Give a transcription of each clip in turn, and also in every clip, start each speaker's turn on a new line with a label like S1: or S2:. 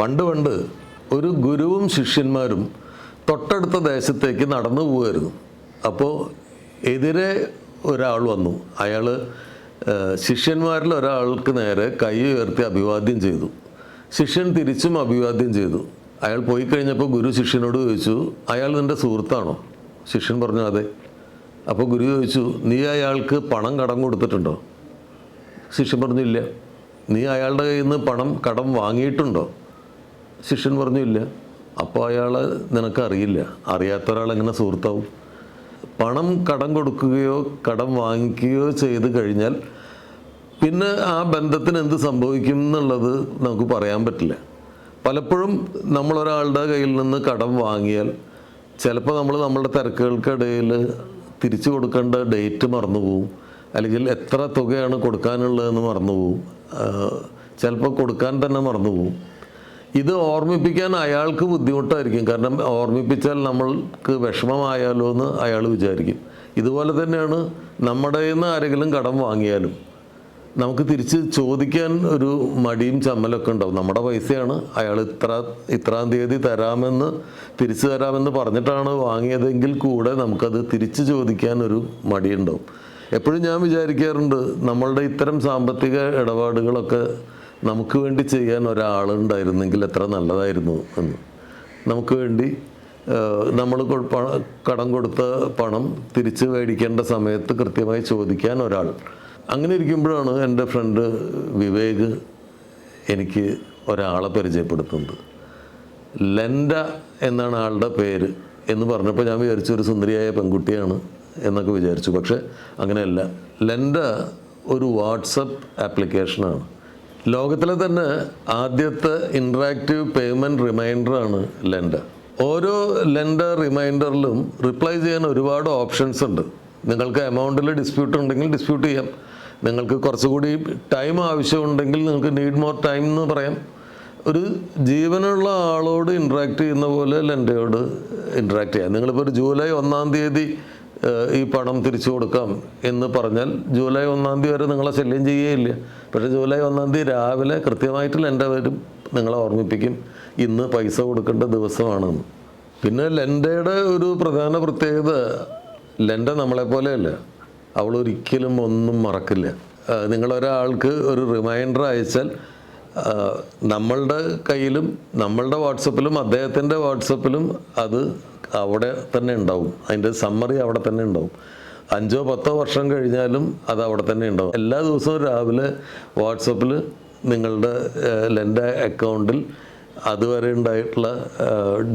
S1: പണ്ട് ഒരു ഗുരുവും ശിഷ്യന്മാരും തൊട്ടടുത്ത ദേശത്തേക്ക് നടന്നു പോവുമായിരുന്നു. അപ്പോൾ എതിരെ ഒരാൾ വന്നു. അയാൾ ശിഷ്യന്മാരിൽ ഒരാൾക്ക് നേരെ കൈ ഉയർത്തി അഭിവാദ്യം ചെയ്തു. ശിഷ്യൻ തിരിച്ചും അഭിവാദ്യം ചെയ്തു. അയാൾ പോയി കഴിഞ്ഞപ്പോൾ ഗുരു ശിഷ്യനോട് ചോദിച്ചു, അയാൾ നിൻ്റെ സുഹൃത്താണോ? ശിഷ്യൻ പറഞ്ഞു അതെ. അപ്പോൾ ഗുരു ചോദിച്ചു, നീ അയാൾക്ക് പണം കടം കൊടുത്തിട്ടുണ്ടോ? ശിഷ്യൻ പറഞ്ഞു ഇല്ല. നീ അയാളുടെ കയ്യിൽ നിന്ന് പണം കടം വാങ്ങിയിട്ടുണ്ടോ? ശിഷ്യൻ പറഞ്ഞു ഇല്ല. അപ്പോൾ അയാൾ നിനക്കറിയില്ല. അറിയാത്ത ഒരാൾ എങ്ങനെ സുഹൃത്താവും? പണം കടം കൊടുക്കുകയോ കടം വാങ്ങിക്കുകയോ ചെയ്ത് കഴിഞ്ഞാൽ പിന്നെ ആ ബന്ധത്തിന് എന്ത് സംഭവിക്കും എന്നുള്ളത് നമുക്ക് പറയാൻ പറ്റില്ല. പലപ്പോഴും നമ്മളൊരാളുടെ കയ്യിൽ നിന്ന് കടം വാങ്ങിയാൽ ചിലപ്പോൾ നമ്മളുടെ തിരക്കുകൾക്കിടയിൽ തിരിച്ചു കൊടുക്കേണ്ട ഡേറ്റ് മറന്നുപോകും, അല്ലെങ്കിൽ എത്ര തുകയാണ് കൊടുക്കാനുള്ളതെന്ന് മറന്നുപോകും, ചിലപ്പോൾ കൊടുക്കാൻ തന്നെ മറന്നുപോകും. ഇത് ഓർമ്മിപ്പിക്കാൻ അയാൾക്ക് ബുദ്ധിമുട്ടായിരിക്കും. കാരണം ഓർമ്മിപ്പിച്ചാൽ നമ്മൾക്ക് വിഷമമായാലോ എന്ന് അയാൾ വിചാരിക്കും. ഇതുപോലെ തന്നെയാണ് നമ്മുടെ നിന്ന് ആരെങ്കിലും കടം വാങ്ങിയാലും നമുക്ക് തിരിച്ച് ചോദിക്കാൻ ഒരു മടിയും ചമ്മലൊക്കെ ഉണ്ടാവും. നമ്മുടെ പൈസയാണ്, അയാൾ ഇത്രാം തീയതി തരാമെന്ന് തിരിച്ചു തരാമെന്ന് പറഞ്ഞിട്ടാണ് വാങ്ങിയതെങ്കിൽ കൂടെ നമുക്കത് തിരിച്ചു ചോദിക്കാൻ ഒരു മടിയുണ്ടാവും. എപ്പോഴും ഞാൻ വിചാരിക്കാറുണ്ട്, നമ്മളുടെ ഇത്തരം സാമ്പത്തിക ഇടപാടുകളൊക്കെ നമുക്ക് വേണ്ടി ചെയ്യാൻ ഒരാളുണ്ടായിരുന്നെങ്കിൽ എത്ര നല്ലതായിരുന്നു എന്ന്. നമുക്ക് വേണ്ടി നമ്മൾ കടം കൊടുത്ത പണം തിരിച്ച് മേടിക്കേണ്ട സമയത്ത് കൃത്യമായി ചോദിക്കാൻ ഒരാൾ. അങ്ങനെ ഇരിക്കുമ്പോഴാണ് എൻ്റെ ഫ്രണ്ട് വിവേക് എനിക്ക് ഒരാളെ പരിചയപ്പെടുത്തുന്നത്. ലെൻഡ എന്നാണ് ആളുടെ പേര് എന്ന് പറഞ്ഞപ്പോൾ ഞാൻ വിചാരിച്ചു ഒരു സുന്ദരിയായ പെൺകുട്ടിയാണ് എന്നൊക്കെ വിചാരിച്ചു. പക്ഷേ അങ്ങനെയല്ല. ലെൻഡ ഒരു വാട്സപ്പ് ആപ്ലിക്കേഷനാണ്. ലോകത്തിലെ തന്നെ ആദ്യത്തെ ഇൻട്രാക്റ്റീവ് പേയ്മെൻറ്റ് റിമൈൻഡറാണ് ലെൻഡ. ഓരോ ലെൻഡ റിമൈൻഡറിലും റിപ്ലൈ ചെയ്യാൻ ഒരുപാട് ഓപ്ഷൻസ് ഉണ്ട്. നിങ്ങൾക്ക് എമൗണ്ടിൽ ഡിസ്പ്യൂട്ട് ഉണ്ടെങ്കിൽ ഡിസ്പ്യൂട്ട് ചെയ്യാം. നിങ്ങൾക്ക് കുറച്ചുകൂടി ടൈം ആവശ്യമുണ്ടെങ്കിൽ നിങ്ങൾക്ക് നീഡ് മോർ ടൈം എന്ന് പറയാം. ഒരു ജീവനുള്ള ആളോട് ഇൻട്രാക്ട് ചെയ്യുന്ന പോലെ ലെൻഡയോട് ഇൻട്രാക്ട് ചെയ്യാം. നിങ്ങളിപ്പോൾ ഒരു ജൂലൈ 1-ാം തീയതി ഈ പണം തിരിച്ചു കൊടുക്കാം എന്ന് പറഞ്ഞാൽ ജൂലൈ 1-ാം തീയതി വരെ നിങ്ങളെ ശല്യം ചെയ്യുകയില്ല. പക്ഷേ ജൂലൈ 1-ാം തീയതി രാവിലെ കൃത്യമായിട്ട് ലെൻഡ വരും, നിങ്ങളെ ഓർമ്മിപ്പിക്കും ഇന്ന് പൈസ കൊടുക്കേണ്ട ദിവസമാണെന്ന്. പിന്നെ ലെൻഡയുടെ ഒരു പ്രധാന പ്രത്യേകത, ലെൻഡ നമ്മളെപ്പോലെയല്ല. അവൾ ഒരിക്കലും ഒന്നും മറക്കില്ല. നിങ്ങളൊരാൾക്ക് ഒരു റിമൈൻഡർ അയച്ചാൽ നമ്മളുടെ കയ്യിലും നമ്മളുടെ വാട്സപ്പിലും അദ്ദേഹത്തിൻ്റെ വാട്സപ്പിലും അത് അവിടെ തന്നെ ഉണ്ടാവും. അതിൻ്റെ സമ്മറി അവിടെ തന്നെ ഉണ്ടാവും. 5-10 വർഷം കഴിഞ്ഞാലും അത് അവിടെ തന്നെ ഉണ്ടാവും. എല്ലാ ദിവസവും രാവിലെ വാട്സപ്പിൽ നിങ്ങളുടെ ലെൻഡ അക്കൗണ്ടിൽ അതുവരെ ഉണ്ടായിട്ടുള്ള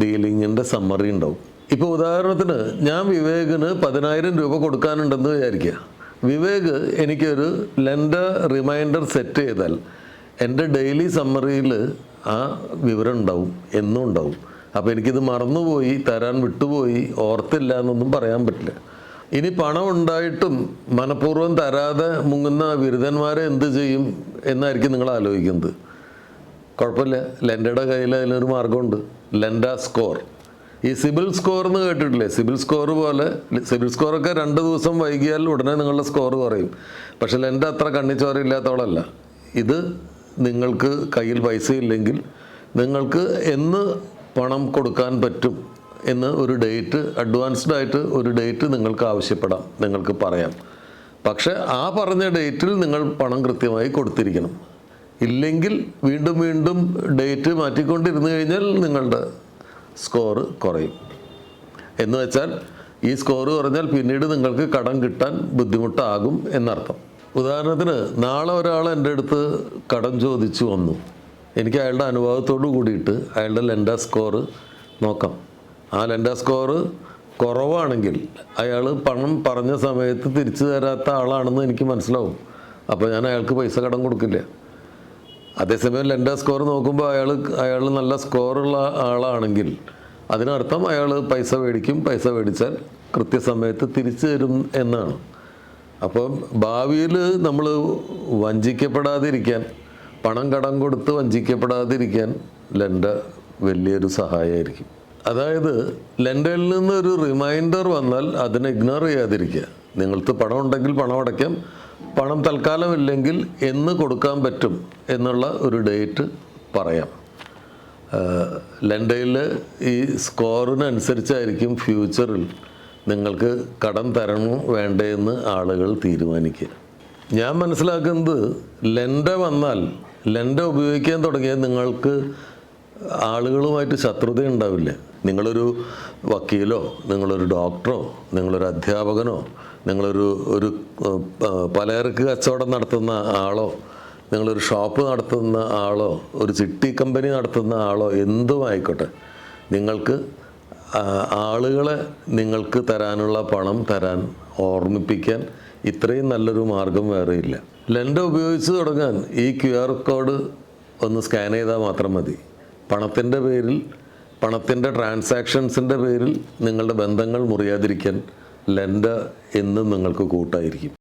S1: ഡീലിങ്ങിൻ്റെ സമ്മറി ഉണ്ടാവും. ഇപ്പോൾ ഉദാഹരണത്തിന് ഞാൻ വിവേകിന് 10,000 രൂപ കൊടുക്കാനുണ്ടെന്ന് വിചാരിക്കുക. വിവേക് എനിക്കൊരു ലെൻഡ റിമൈൻഡർ സെറ്റ് ചെയ്താൽ എൻ്റെ ഡെയിലി സമ്മറിയിൽ ആ വിവരം ഉണ്ടാവും, എന്നും ഉണ്ടാവും. അപ്പോൾ എനിക്കിത് മറന്നുപോയി, തരാൻ വിട്ടുപോയി, ഓർത്തില്ല എന്നൊന്നും പറയാൻ പറ്റില്ല. ഇനി പണം ഉണ്ടായിട്ടും മനഃപൂർവ്വം തരാതെ മുങ്ങുന്ന ബിരുദന്മാരെ എന്ത് ചെയ്യും എന്നായിരിക്കും നിങ്ങൾ ആലോചിക്കുന്നത്. കുഴപ്പമില്ല, ലെൻഡയുടെ കയ്യിൽ അതിനൊരു മാർഗമുണ്ട്. ലെൻഡ സ്കോർ. ഈ സിബിൽ സ്കോർ എന്ന് കേട്ടിട്ടില്ലേ? സിബിൽ സ്കോർ പോലെ. സിബിൽ സ്കോറൊക്കെ 2 ദിവസം വൈകിയാൽ ഉടനെ നിങ്ങളുടെ സ്കോർ കുറയും. പക്ഷെ ലെൻഡ അത്ര കണ്ണിച്ചോരയില്ലാത്തവളല്ല. ഇത് നിങ്ങൾക്ക് കയ്യിൽ പൈസ ഇല്ലെങ്കിൽ നിങ്ങൾക്ക് എന്ന് പണം കൊടുക്കാൻ പറ്റും എന്ന് ഒരു ഡേറ്റ്, അഡ്വാൻസ്ഡ് ആയിട്ട് ഒരു ഡേറ്റ് നിങ്ങൾക്ക് ആവശ്യപ്പെടാം, നിങ്ങൾക്ക് പറയാം. പക്ഷെ ആ പറഞ്ഞ ഡേറ്റിൽ നിങ്ങൾ പണം കൃത്യമായി കൊടുത്തിരിക്കണം. ഇല്ലെങ്കിൽ വീണ്ടും ഡേറ്റ് മാറ്റിക്കൊണ്ടിരുന്നു കഴിഞ്ഞാൽ നിങ്ങളുടെ സ്കോർ കുറയും. എന്ന് വെച്ചാൽ ഈ സ്കോർ കുറഞ്ഞാൽ പിന്നീട് നിങ്ങൾക്ക് കടം കിട്ടാൻ ബുദ്ധിമുട്ടാകും എന്നർത്ഥം. ഉദാഹരണത്തിന് നാളെ ഒരാൾ എൻ്റെ അടുത്ത് കടം ചോദിച്ചു വന്നു. എനിക്ക് അയാളുടെ അനുഭവത്തോടു കൂടിയിട്ട് അയാളുടെ ലെൻഡ സ്കോർ നോക്കാം. ആ ലെൻഡ സ്കോർ കുറവാണെങ്കിൽ അയാൾ പണം പറഞ്ഞ സമയത്ത് തിരിച്ചു തരാത്ത ആളാണെന്ന് എനിക്ക് മനസ്സിലാവും. അപ്പോൾ ഞാൻ അയാൾക്ക് പൈസ കടം കൊടുക്കില്ല. അതേസമയം ലെൻഡ സ്കോർ നോക്കുമ്പോൾ അയാൾ നല്ല സ്കോറുള്ള ആളാണെങ്കിൽ അതിനർത്ഥം അയാൾ പൈസ മേടിക്കും, പൈസ മേടിച്ചാൽ കൃത്യസമയത്ത് തിരിച്ചു തരും എന്നാണ്. അപ്പം ഭാവിയിൽ നമ്മൾ വഞ്ചിക്കപ്പെടാതിരിക്കാൻ, പണം കടം കൊടുത്ത് വഞ്ചിക്കപ്പെടാതിരിക്കാൻ ലെൻഡ വലിയൊരു സഹായമായിരിക്കും. അതായത് ലെൻഡയിൽ നിന്നൊരു റിമൈൻഡർ വന്നാൽ അതിനെ ഇഗ്നോർ ചെയ്യാതിരിക്കുക. നിങ്ങൾക്ക് പണം ഉണ്ടെങ്കിൽ പണം അടയ്ക്കാം, പണം തൽക്കാലം ഇല്ലെങ്കിൽ എന്ന് കൊടുക്കാൻ പറ്റും എന്നുള്ള ഒരു ഡേറ്റ് പറയാം. ലെൻഡയിൽ ഈ സ്കോറിനനുസരിച്ചായിരിക്കും ഫ്യൂച്ചറിൽ നിങ്ങൾക്ക് കടം തരണോ വേണ്ടേ എന്ന് ആളുകൾ തീരുമാനിക്കുക. ഞാൻ മനസ്സിലാക്കുന്നത് ലെൻഡ വന്നാൽ, ലെൻഡ ഉപയോഗിക്കാൻ തുടങ്ങിയാൽ നിങ്ങൾക്ക് ആളുകളുമായിട്ട് ശത്രുത ഉണ്ടാവില്ല. നിങ്ങളൊരു വക്കീലോ, നിങ്ങളൊരു ഡോക്ടറോ, നിങ്ങളൊരു അധ്യാപകനോ, നിങ്ങളൊരു പലചരക്ക് കച്ചവടം നടത്തുന്ന ആളോ, നിങ്ങളൊരു ഷോപ്പ് നടത്തുന്ന ആളോ, ഒരു ചിട്ടി കമ്പനി നടത്തുന്ന ആളോ, എന്തും ആയിക്കോട്ടെ, നിങ്ങൾക്ക് ആളുകളെ നിങ്ങൾക്ക് തരാനുള്ള പണം തരാൻ ഓർമ്മിപ്പിക്കാൻ ഇത്രയും നല്ലൊരു മാർഗം വേറെയില്ല. ലെൻഡ ഉപയോഗിച്ച് തുടങ്ങാൻ ഈ QR കോഡ് ഒന്ന് സ്കാൻ ചെയ്താൽ മാത്രം മതി. പണത്തിൻ്റെ പേരിൽ, പണത്തിൻ്റെ ട്രാൻസാക്ഷൻസിൻ്റെ പേരിൽ നിങ്ങളുടെ ബന്ധങ്ങൾ മുറിയാതിരിക്കാൻ ലെൻഡ എന്നും നിങ്ങൾക്ക് കൂട്ടായിരിക്കും.